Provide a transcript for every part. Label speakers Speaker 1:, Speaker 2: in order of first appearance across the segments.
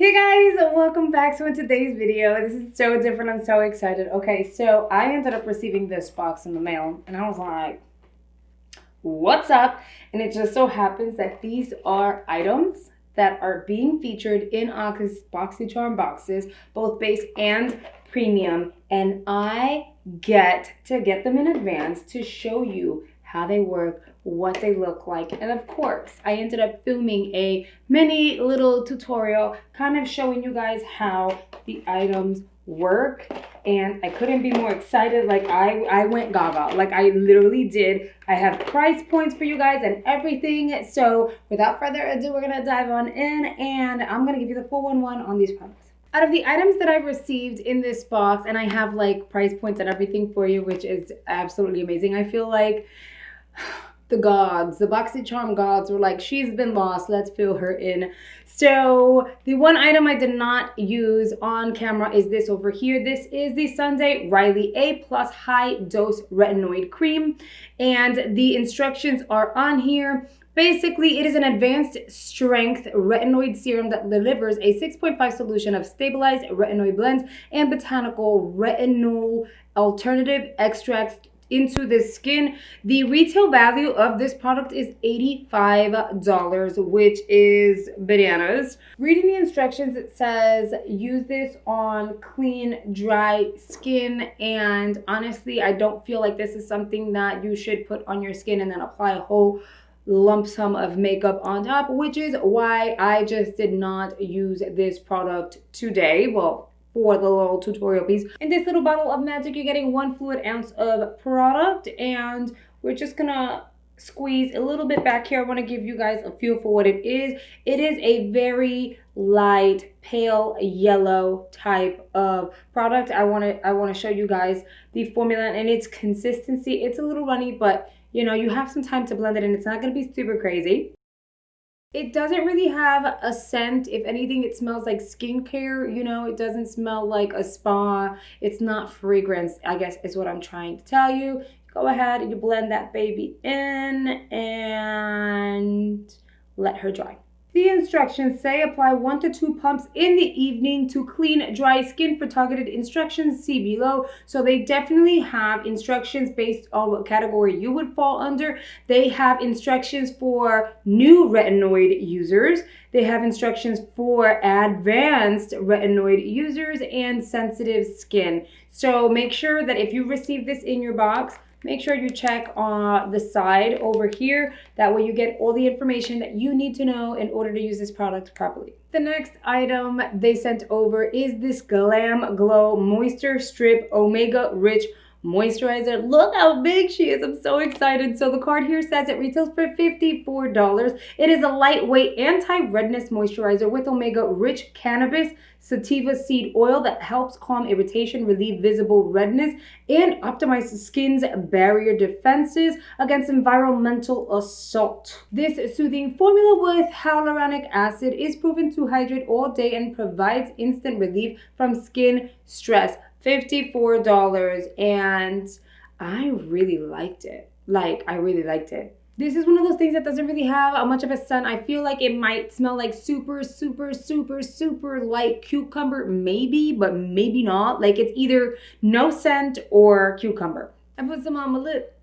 Speaker 1: Hey guys, welcome back to today's video. This is so different. I'm so excited. Okay, so I ended up receiving this box in the mail and I was like, what's up? And it just so happens that these are items that are being featured in August Boxycharm boxes, both base and premium. And I get to get them in advance to show you how they work, what they look like. And of course, I ended up filming a mini little tutorial kind of showing you guys how the items work. And I couldn't be more excited. Like I went gaga. Like I literally did. I have price points for you guys and everything. So without further ado, we're gonna dive on in and I'm gonna give you the 411 on these products. Out of the items that I've received in this box, and I have like price points and everything for you, which is absolutely amazing. I feel like the gods, the Boxycharm gods were like, she's been lost, let's fill her in. So the one item I did not use on camera is this over here. This is the Sunday Riley A+ high dose retinoid cream. And the instructions are on here. Basically, it is an advanced strength retinoid serum that delivers a 6.5 solution of stabilized retinoid blends and botanical retinol alternative extracts into the skin. The retail value of this product is $85, which is bananas. Reading the instructions, it says use this on clean, dry skin. And honestly, I don't feel like this is something that you should put on your skin and then apply a whole lump sum of makeup on top, which is why I just did not use this product today. Well, for the little tutorial piece. In this little bottle of magic, you're getting 1 fluid ounce of product, and we're just gonna squeeze a little bit back here. I want to give you guys a feel for what it is. It is a very light, pale yellow type of product. I want to show you guys the formula and its consistency. It's a little runny, but you know, you have some time to blend it and it's not going to be super crazy. It doesn't really have a scent. If anything, it smells like skincare. You know, it doesn't smell like a spa. It's not fragrance, I guess is what I'm trying to tell you. Go ahead and you blend that baby in and let her dry. The instructions say apply 1 to 2 pumps in the evening to clean dry skin. For targeted instructions, see below. So they definitely have instructions based on what category you would fall under. They have instructions for new retinoid users. They have instructions for advanced retinoid users and sensitive skin. So make sure that if you receive this in your box, make sure you check on the side over here. That way you get all the information that you need to know in order to use this product properly. The next item they sent over is this Glam Glow Moisture Strip Omega Rich Moisturizer. Look how big she is. I'm so excited. So the card here says it retails for $54. It is a lightweight anti-redness moisturizer with omega rich cannabis sativa seed oil that helps calm irritation, relieve visible redness, and optimize the skin's barrier defenses against environmental assault. This soothing formula with hyaluronic acid is proven to hydrate all day and provides instant relief from skin stress. $54, and I really liked it. I really liked it. This is one of those things that doesn't really have much of a scent. I feel like it might smell like super light cucumber, maybe, but maybe not. Like it's either no scent or cucumber. I put some on my lip,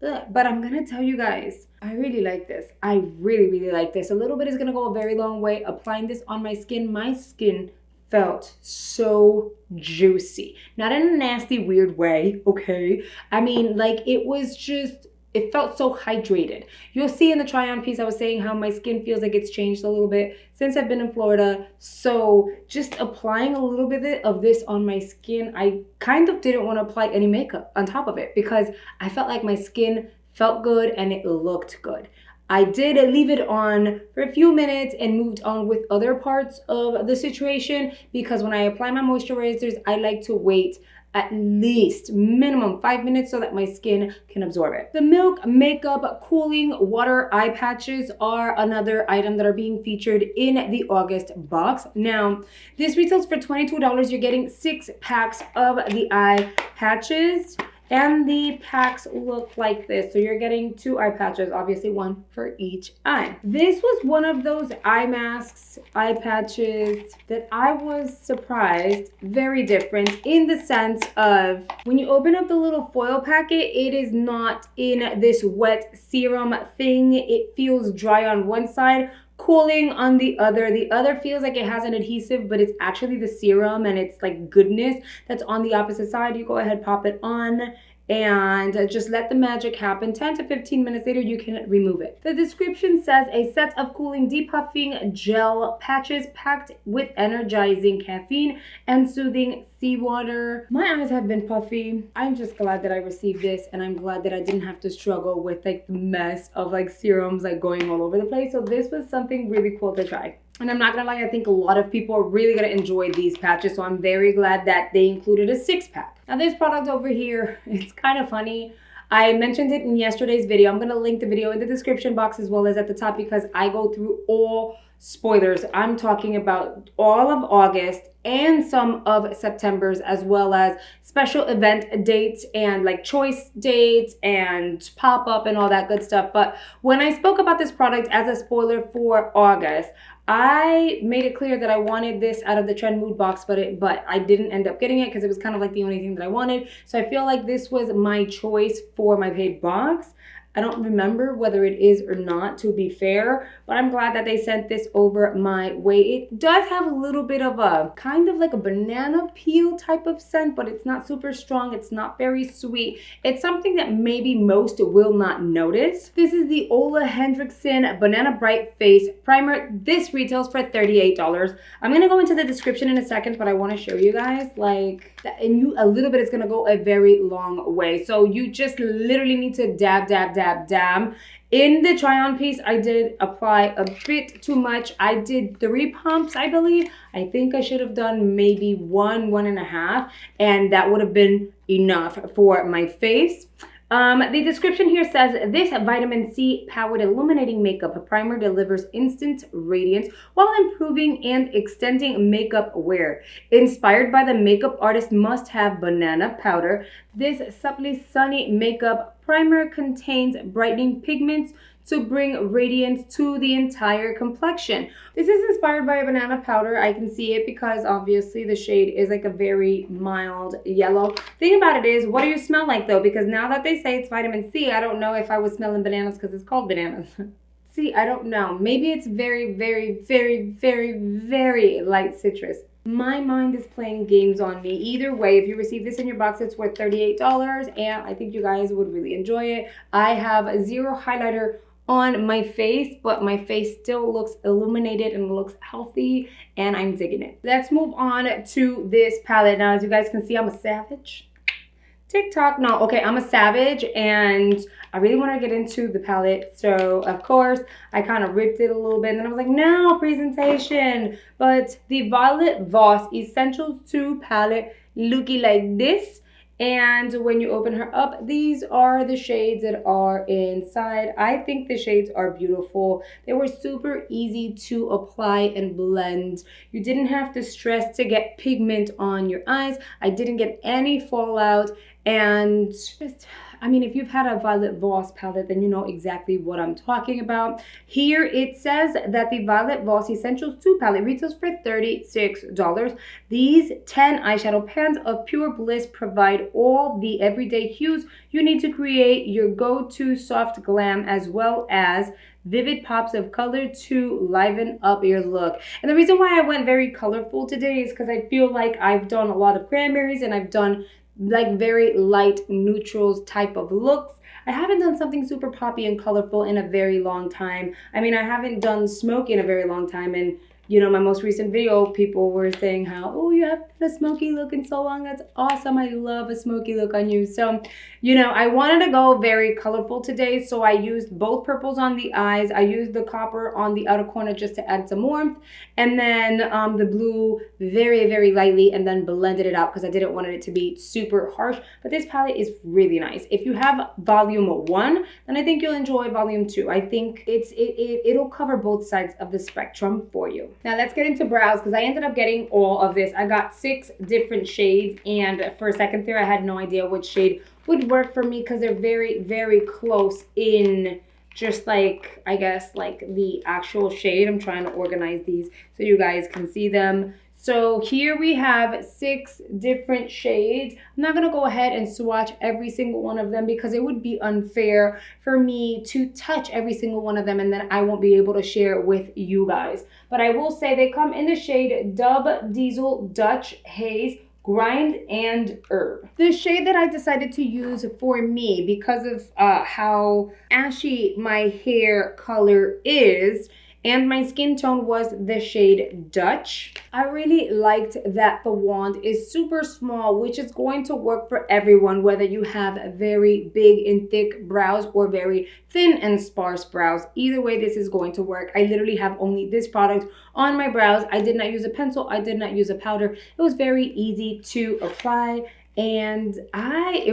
Speaker 1: but I'm gonna tell you guys, I really like this. I really like this. A little bit is gonna go a very long way. Applying this on my skin felt so juicy. Not in a nasty, weird way, okay? I mean, like it was just, it felt so hydrated. You'll see in the try-on piece, I was saying how my skin feels like it's changed a little bit since I've been in Florida. So just applying a little bit of this on my skin, I kind of didn't want to apply any makeup on top of it because I felt like my skin felt good and it looked good. I did leave it on for a few minutes and moved on with other parts of the situation because when I apply my moisturizers, I like to wait at least minimum 5 minutes so that my skin can absorb it. The Milk Makeup Cooling Water Eye Patches are another item that are being featured in the August box. Now, this retails for $22. You're getting 6 packs of the eye patches. And the packs look like this. So you're getting 2 eye patches, obviously 1 for each eye. This was one of those eye masks, eye patches that I was surprised, very different in the sense of when you open up the little foil packet, it is not in this wet serum thing. It feels dry on one side, cooling on the other. The other feels like it has an adhesive, but it's actually the serum and it's like goodness that's on the opposite side. You go ahead, pop it on, and just let the magic happen. 10 to 15 minutes later, you can remove it. The description says a set of cooling depuffing gel patches packed with energizing caffeine and soothing seawater. My eyes have been puffy. I'm just glad that I received this, and I'm glad that I didn't have to struggle with like the mess of like serums like going all over the place. So this was something really cool to try. And I'm not gonna lie, I think a lot of people are really gonna enjoy these patches, so I'm very glad that they included a 6-pack. Now this product over here, it's kind of funny. I mentioned it in yesterday's video. I'm gonna link the video in the description box as well as at the top because I go through all spoilers. I'm talking about all of August and some of September's, as well as special event dates and like choice dates and pop-up and all that good stuff. But when I spoke about this product as a spoiler for August, I made it clear that I wanted this out of the Trend Mood box, but I didn't end up getting it because it was kind of like the only thing that I wanted. So I feel like this was my choice for my paid box. I don't remember whether it is or not, to be fair, but I'm glad that they sent this over my way. It does have a little bit of a kind of like a banana peel type of scent, but it's not super strong. It's not very sweet. It's something that maybe most will not notice. This is the Ola Hendrickson Banana Bright Face Primer. This retails for $38. I'm going to go into the description in a second, but I want to show you guys like that, and a little bit is going to go a very long way. So you just literally need to dab, dab, dab, dab. In the try-on piece, I did apply a bit too much. I did 3 pumps, I believe. I think I should have done maybe 1.5, and that would have been enough for my face. The description here says, this vitamin C powered illuminating makeup primer delivers instant radiance while improving and extending makeup wear. Inspired by the makeup artist must-have banana powder, this subtly sunny makeup primer contains brightening pigments to bring radiance to the entire complexion. This is inspired by a banana powder. I can see it because obviously the shade is like a very mild yellow. Thing about it is, what do you smell like though? Because now that they say it's vitamin C, I don't know if I was smelling bananas because it's called bananas. See, I don't know. Maybe it's very, very, very, very, very light citrus. My mind is playing games on me. Either way, if you receive this in your box, it's worth $38, and I think you guys would really enjoy it. I have 0 highlighter on my face, but my face still looks illuminated and looks healthy, and I'm digging it. Let's move on to this palette. Now, as you guys can see, I'm a savage. TikTok, no, okay, I'm a savage, and I really want to get into the palette. So, of course, I kind of ripped it a little bit, and then I was like, no, presentation. But the Violet Voss Essentials 2 palette looking like this. And when you open her up, these are the shades that are inside. I think the shades are beautiful. They were super easy to apply and blend. You didn't have to stress to get pigment on your eyes. I didn't get any fallout. And just, I mean, if you've had a Violet Voss palette, then you know exactly what I'm talking about. Here it says that the Violet Voss Essentials 2 palette retails for $36. These 10 eyeshadow pans of pure bliss provide all the everyday hues you need to create your go-to soft glam, as well as vivid pops of color to liven up your look. And the reason why I went very colorful today is because I feel like I've done a lot of cranberries and I've done like very light neutrals type of looks. I haven't done something super poppy and colorful in a very long time. I mean, I haven't done smoky in a very long time, and you know, my most recent video, people were saying how, oh, you haven't had a smoky look in so long. That's awesome. I love a smoky look on you. So, you know, I wanted to go very colorful today. So I used both purples on the eyes. I used the copper on the outer corner just to add some warmth. And then the blue very, very lightly, and then blended it out because I didn't want it to be super harsh. But this palette is really nice. If you have volume 1, then I think you'll enjoy volume 2. I think it'll cover both sides of the spectrum for you. Now let's get into brows, because I ended up getting all of this. I got 6 different shades, and for a second there I had no idea which shade would work for me because they're very, very close in just like, I guess, like the actual shade. I'm trying to organize these so you guys can see them. So here we have 6 different shades. I'm not going to go ahead and swatch every single one of them because it would be unfair for me to touch every single one of them and then I won't be able to share with you guys. But I will say they come in the shade Dub, Diesel, Dutch, Haze, Grind, and Herb. The shade that I decided to use for me because of how ashy my hair color is and my skin tone was the shade Dutch. I really liked that the wand is super small, which is going to work for everyone, whether you have very big and thick brows or very thin and sparse brows. Either way, this is going to work. I literally have only this product on my brows. I did not use a pencil. I did not use a powder. It was very easy to apply, and I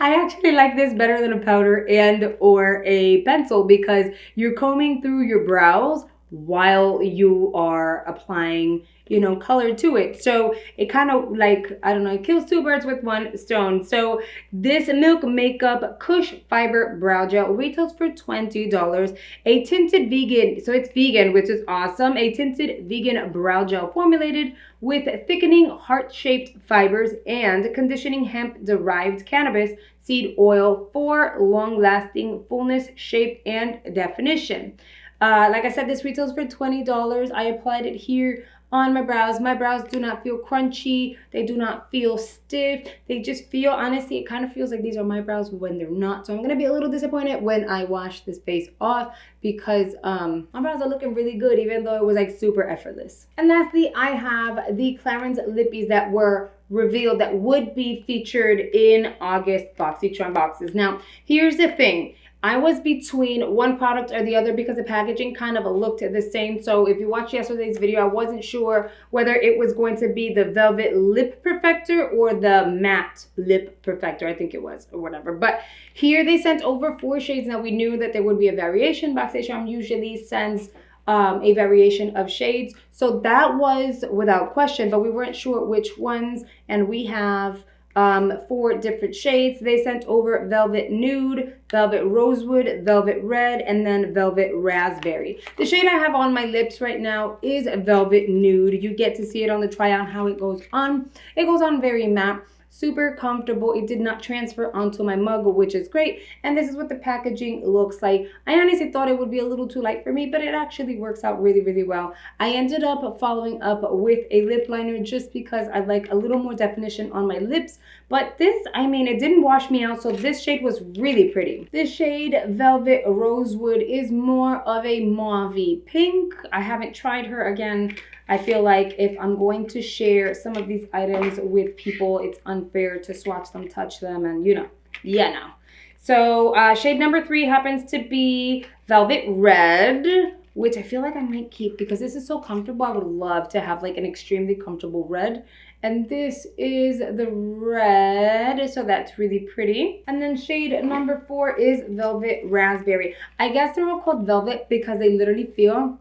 Speaker 1: actually like this better than a powder and or a pencil because you're combing through your brows while you are applying, you know, color to it. So it kind of like, I don't know, it kills 2 birds with 1 stone. So this Milk Makeup Kush Fiber Brow Gel retails for $20. A tinted vegan, so it's vegan, which is awesome. A tinted vegan brow gel formulated with thickening heart-shaped fibers and conditioning hemp-derived cannabis seed oil for long-lasting fullness, shape, and definition. Like I said, this retails for $20. I applied it here on my brows. My brows do not feel crunchy. They do not feel stiff. They just feel, honestly, it kind of feels like these are my brows when they're not. So I'm going to be a little disappointed when I wash this base off because my brows are looking really good, even though it was like super effortless. And lastly, I have the Clarins Lippies that were revealed that would be featured in August Boxycharm boxes. Now, here's the thing. I was between one product or the other because the packaging kind of looked the same. So if you watched yesterday's video, I wasn't sure whether it was going to be the Velvet Lip Perfector or the Matte Lip Perfector, I think it was, or whatever. But here they sent over 4 shades. Now we knew that there would be a variation. Boxycharm usually sends a variation of shades. So that was without question, but we weren't sure which ones. And we have 4 different shades. They sent over Velvet Nude, Velvet Rosewood, Velvet Red, and then Velvet Raspberry. The shade I have on my lips right now is Velvet Nude. You get to see it on the try on how it goes on. It goes on very matte. Super comfortable. It did not transfer onto my mug, which is great. And this is what the packaging looks like. I honestly thought it would be a little too light for me, but it actually works out really, really well. I ended up following up with a lip liner just because I like a little more definition on my lips. But this, I mean, it didn't wash me out, so this shade was really pretty. This shade, Velvet Rosewood, is more of a mauve-y pink. I haven't tried her again. I feel like if I'm going to share some of these items with people, it's unfair to swatch them, touch them, and you know, yeah, no. So shade number 3 happens to be Velvet Red, which I feel like I might keep because this is so comfortable. I would love to have like an extremely comfortable red. And this is the red, so that's really pretty. And then shade number 4 is Velvet Raspberry. I guess they're all called Velvet because they literally feel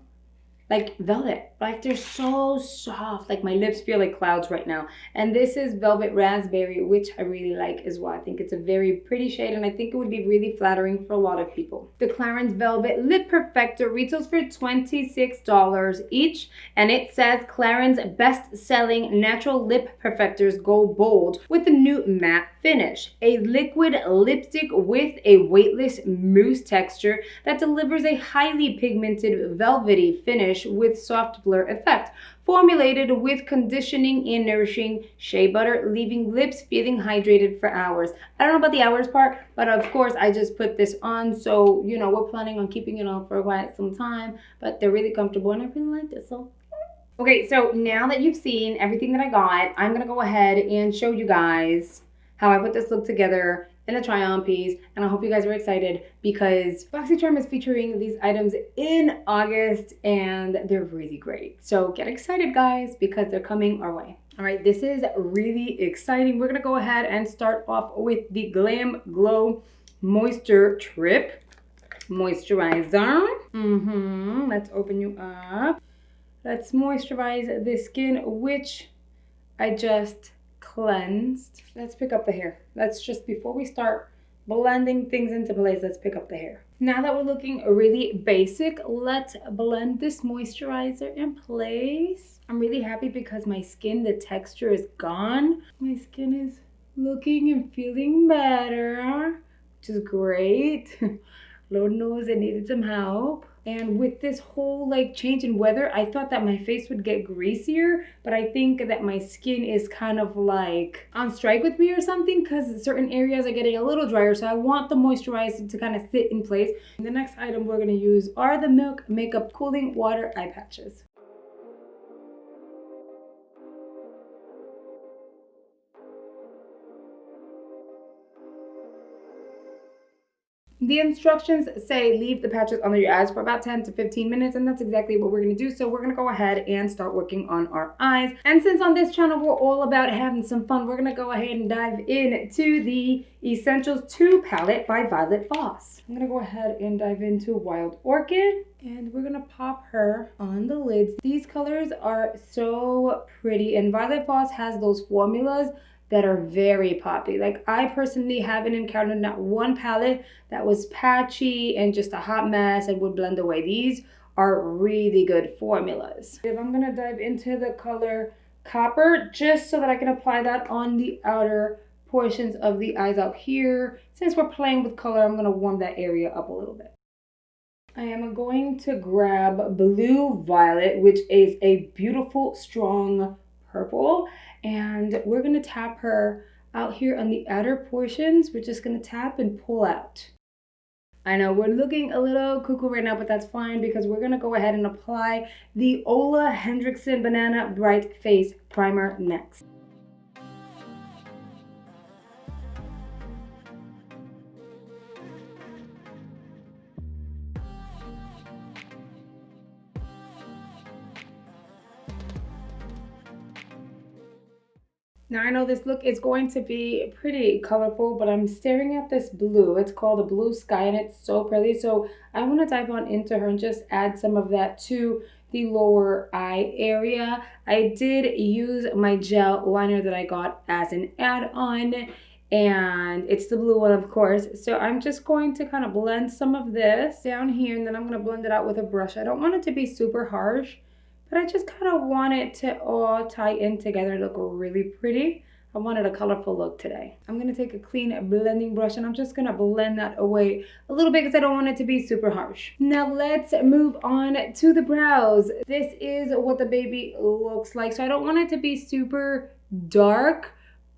Speaker 1: like velvet. Like they're so soft. Like my lips feel like clouds right now. And this is Velvet Raspberry, which I really like as well. I think it's a very pretty shade and I think it would be really flattering for a lot of people. The Clarins Velvet Lip Perfector retails for $26 each. And it says Clarins best-selling natural lip perfectors go bold with a new matte finish. A liquid lipstick with a weightless mousse texture that delivers a highly pigmented velvety finish with soft blur effect, formulated with conditioning and nourishing shea butter, leaving lips feeling hydrated for hours. I don't know about the hours part, but of course I just put this on, so you know we're planning on keeping it on for quite some time, but they're really comfortable and I really like this. So okay, so now that you've seen everything that I got, I'm gonna go ahead and show you guys how I put this look together in the try-on piece, and I hope you guys are excited because Boxycharm is featuring these items in August and they're really great. So get excited guys because they're coming our way. All right, this is really exciting. We're gonna go ahead and start off with the Glam Glow Moisture Trip Moisturizer. Let's open you up. Let's moisturize the skin, which I just cleansed. Let's pick up the hair. Let's just, before we start blending things into place, let's pick up the hair. Now that we're looking really basic, let's blend this moisturizer in place. I'm really happy because my skin, the texture is gone. My skin is looking and feeling better, which is great. Lord knows I needed some help. And with this whole like change in weather, I thought that my face would get greasier, but I think that my skin is kind of like on strike with me or something, because certain areas are getting a little drier. So I want the moisturizer to kind of sit in place. And the next item we're gonna use are the Milk Makeup Cooling Water Eye Patches. The instructions say leave the patches under your eyes for about 10 to 15 minutes, and that's exactly what we're going to do. So we're going to go ahead and start working on our eyes. And since on this channel we're all about having some fun, we're going to go ahead and dive into the Essentials 2 palette by Voss. I'm going to go ahead and dive into Wild Orchid, and we're going to pop her on the lids. These colors are so pretty, and Voss has those formulas that are very poppy. Like, I personally haven't encountered not one palette that was patchy and just a hot mess and would blend away. These are really good formulas. If I'm gonna dive into the color Copper, just so that I can apply that on the outer portions of the eyes out here. Since we're playing with color, I'm gonna warm that area up a little bit. I am going to grab Blue Violet, which is a beautiful, strong purple, and we're going to tap her out here on the outer portions. We're just going to tap and pull out. I know we're looking a little cuckoo right now, but that's fine because we're going to go ahead and apply the Ola Hendrickson Banana Bright Face Primer next. Now I know this look is going to be pretty colorful, but I'm staring at this blue. It's called a Blue Sky, and it's so pretty. So I want to dive on into her and just add some of that to the lower eye area. I did use my gel liner that I got as an add-on, and it's the blue one, of course. So I'm just going to kind of blend some of this down here, and then I'm going to blend it out with a brush. I don't want it to be super harsh, but I just kind of want it to all tie in together and look really pretty. I wanted a colorful look today. I'm going to take a clean blending brush and I'm just going to blend that away a little bit because I don't want it to be super harsh. Now let's move on to the brows. This is what the baby looks like. So I don't want it to be super dark,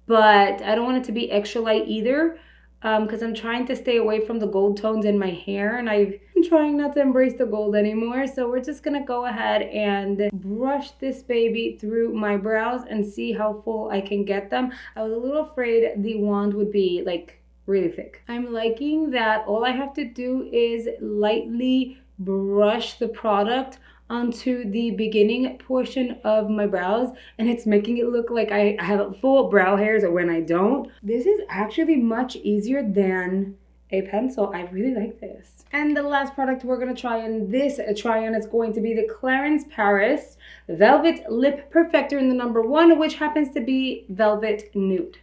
Speaker 1: but I don't want it to be extra light either. Because I'm trying to stay away from the gold tones in my hair, and I'm trying not to embrace the gold anymore. So we're just gonna go ahead and brush this baby through my brows and see how full I can get them. I was a little afraid the wand would be like really thick. I'm liking that all I have to do is lightly brush the product onto the beginning portion of my brows, and it's making it look like I have full brow hairs when I don't. This is actually much easier than a pencil. I really like this. And the last product we're going to try in this try-on is going to be the Clarins Paris Velvet Lip Perfector in the number 1, which happens to be Velvet Nude.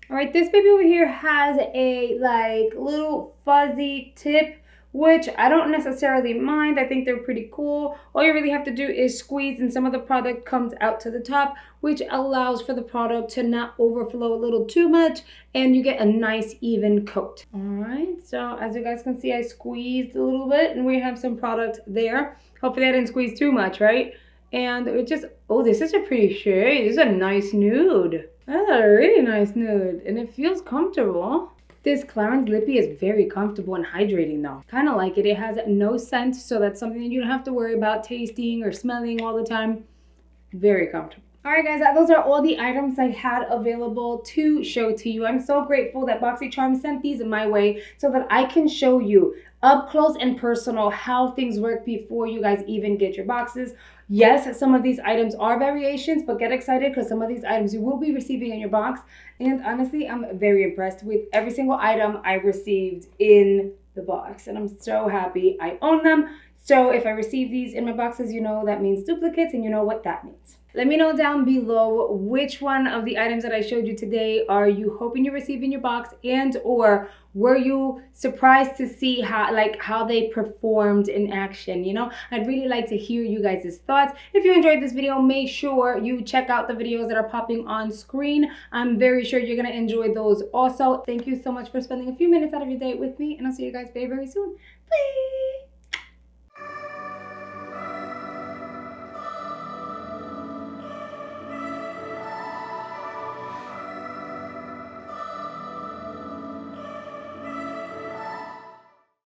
Speaker 1: All right, this baby over here has a like little fuzzy tip, which I don't necessarily mind. I think they're pretty cool. All you really have to do is squeeze and some of the product comes out to the top, which allows for the product to not overflow a little too much, and you get a nice even coat. All right, so as you guys can see, I squeezed a little bit and we have some product there. Hopefully I didn't squeeze too much, right? And it just, oh, this is a pretty shade. This is a nice nude. That's a really nice nude, and it feels comfortable. This Clarins Lippy is very comfortable and hydrating though. Kind of like it. It has no scent, so that's something that you don't have to worry about tasting or smelling all the time. Very comfortable. Alright guys, those are all the items I had available to show to you. I'm so grateful that Boxycharm sent these my way so that I can show you up close and personal how things work before you guys even get your boxes. Yes, some of these items are variations, but get excited because some of these items you will be receiving in your box. And honestly, I'm very impressed with every single item I received in the box. And I'm so happy I own them. So if I receive these in my boxes, you know that means duplicates, and you know what that means. Let me know down below which one of the items that I showed you today are you hoping you receive in your box, and or were you surprised to see how they performed in action? You know, I'd really like to hear you guys' thoughts. If you enjoyed this video, make sure you check out the videos that are popping on screen. I'm very sure you're gonna enjoy those also. Thank you so much for spending a few minutes out of your day with me, and I'll see you guys very, very soon. Bye!